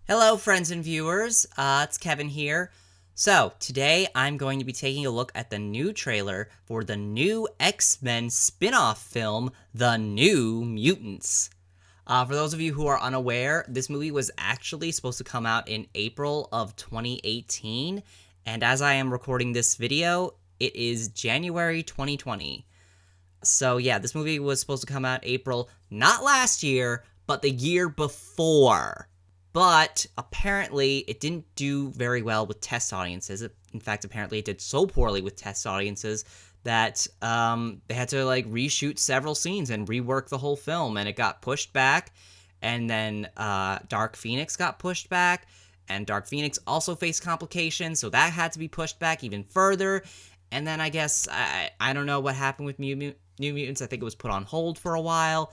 Hello, friends and viewers. It's Kevin here. So, today I'm going to be taking a look at the new trailer for the new X-Men spin-off film, The New Mutants. For those of you who are unaware, this movie was actually supposed to come out in April of 2018, and as I am recording this video, it is January 2020. So yeah, this movie was supposed to come out April, not last year, but the year before. But apparently it didn't do very well with test audiences. In fact, apparently it did so poorly with test audiences that they had to reshoot several scenes and rework the whole film, and it got pushed back. And then Dark Phoenix got pushed back, and Dark Phoenix also faced complications, so that had to be pushed back even further. And then I guess I don't know what happened with New Mutants. I think it was put on hold for a while,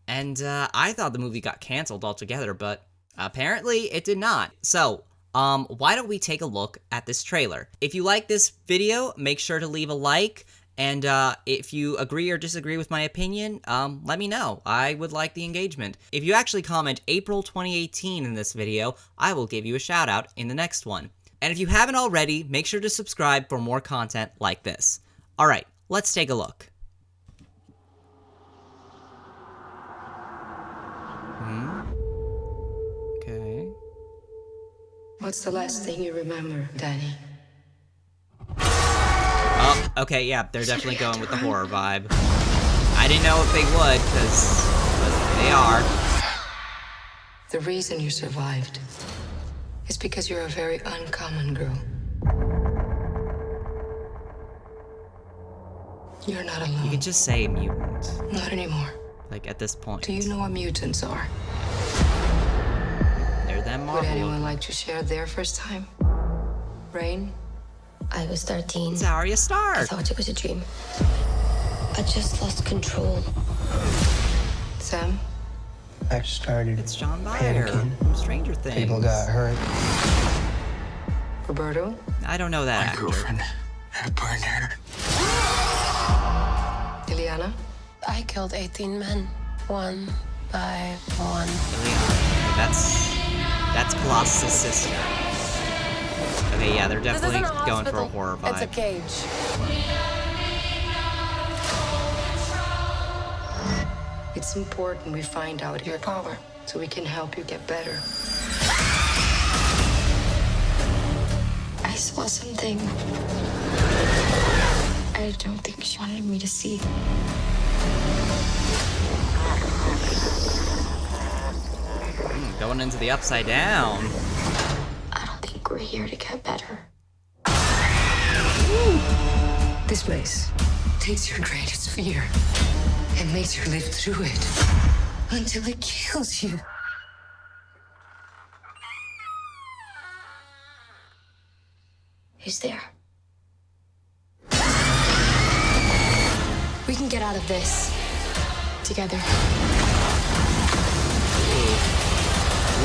and I thought the movie got canceled altogether, but apparently it did not. So, why don't we take a look at this trailer? If you like this video, make sure to leave a like, and if you agree or disagree with my opinion, let me know. I would like the engagement. If you actually comment April 2018 in this video, I will give you a shout out in the next one. And if you haven't already, make sure to subscribe for more content like this. Alright, let's take a look. Okay. What's the last thing you remember, Danny? Oh, okay, yeah, they're definitely going with the horror vibe. I didn't know if they would, but they are. The reason you survived is because you're a very uncommon girl. You're not alone. You could just say mutant. Not anymore. Like, at this point. Do you know what mutants are? They're them Would Marvel. anyone like to share their first time? Rain? I was 13. It's Arya I Stark. thought it was a dream. I just lost control. Sam? I started It's John Byer panicking. from Stranger Things. People got hurt. Roberto? I don't know that My actor. girlfriend had burned her. Ileana? I killed 18 men, one by one. Ileana. That's Colossus' sister. Okay, yeah, they're definitely going for a horror vibe. It's a cage. It's important we find out your power so we can help you get better. I saw something. I don't think she wanted me to see. Going into the upside down. I don't think we're here to get better. This place takes your greatest fear and makes you live through it until it kills you. Who's there? We can get out of this together.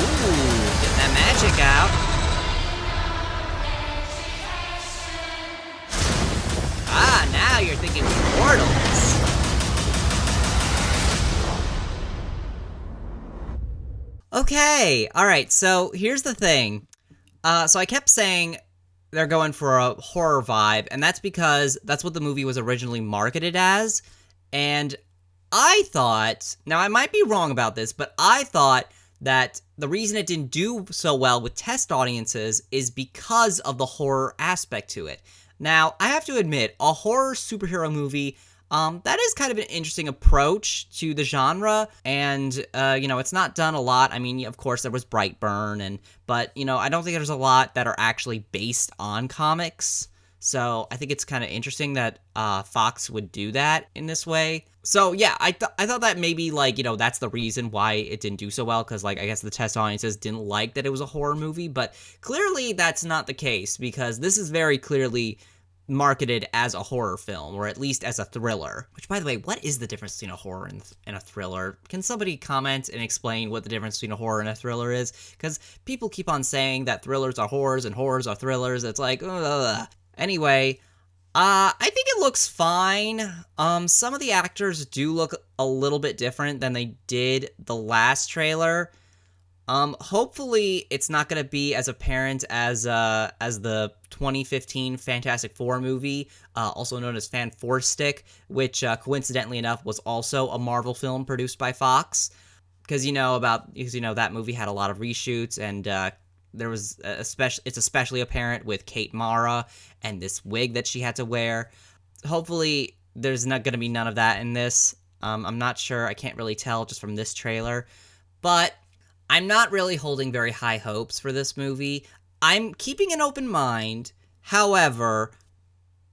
Ooh, get that magic out. Ah, now you're thinking portals. Okay, alright, so here's the thing. So I kept saying they're going for a horror vibe, and that's because that's what the movie was originally marketed as, and I thought, now I might be wrong about this, but I thought that the reason it didn't do so well with test audiences is because of the horror aspect to it. Now, I have to admit, a horror superhero movie, that is kind of an interesting approach to the genre, and, it's not done a lot. I mean, of course, there was Brightburn, but, I don't think there's a lot that are actually based on comics, so I think it's kind of interesting that Fox would do that in this way. So, yeah, I thought that maybe, that's the reason why it didn't do so well, because, I guess the test audiences didn't like that it was a horror movie, but clearly that's not the case, because this is very clearly marketed as a horror film, or at least as a thriller. Which, by the way, what is the difference between a horror and a thriller? Can somebody comment and explain what the difference between a horror and a thriller is? Because people keep on saying that thrillers are horrors and horrors are thrillers. It's like, ugh. Anyway, I think it looks fine. Some of the actors do look a little bit different than they did the last trailer. Hopefully it's not gonna be as apparent as the 2015 Fantastic Four movie, also known as Fan Four Stick, which coincidentally enough was also a Marvel film produced by Fox. Because that movie had a lot of reshoots, and there was it's especially apparent with Kate Mara and this wig that she had to wear. Hopefully there's not gonna be none of that in this. I'm not sure. I can't really tell just from this trailer, but I'm not really holding very high hopes for this movie. I'm keeping an open mind. However,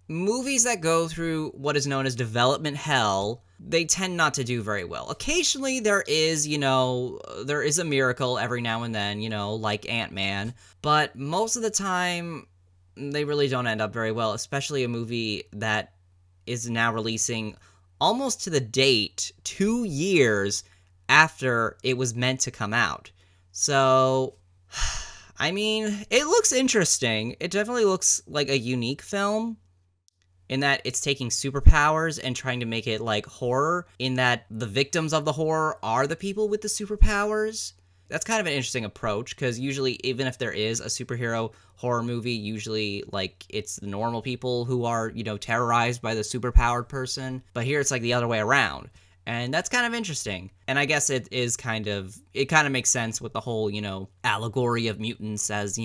movies that go through what is known as development hell, they tend not to do very well. Occasionally there is a miracle every now and then, like Ant-Man, but most of the time they really don't end up very well, especially a movie that is now releasing almost to the date 2 years after it was meant to come out. So, I mean, it looks interesting. It definitely looks like a unique film in that it's taking superpowers and trying to make it like horror, in that the victims of the horror are the people with the superpowers. That's kind of an interesting approach, because usually, even if there is a superhero horror movie, usually, like, it's the normal people who are, terrorized by the superpowered person. But here it's like the other way around. And that's kind of interesting. And I guess it kind of makes sense with the whole, allegory of mutants as,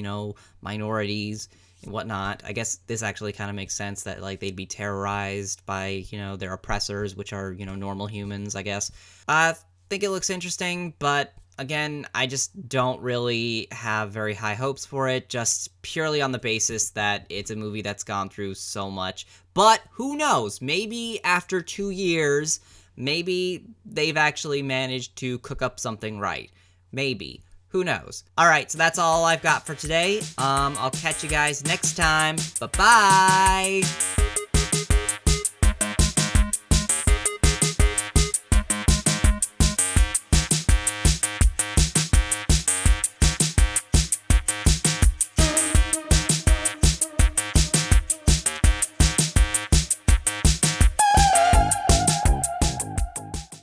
minorities and whatnot. I guess this actually kind of makes sense that, like, they'd be terrorized by, their oppressors, which are, normal humans, I guess. I think it looks interesting, but again, I just don't really have very high hopes for it, just purely on the basis that it's a movie that's gone through so much. But who knows? Maybe after 2 years, maybe they've actually managed to cook up something right. Maybe. Who knows? Alright, so that's all I've got for today. I'll catch you guys next time. Bye-bye!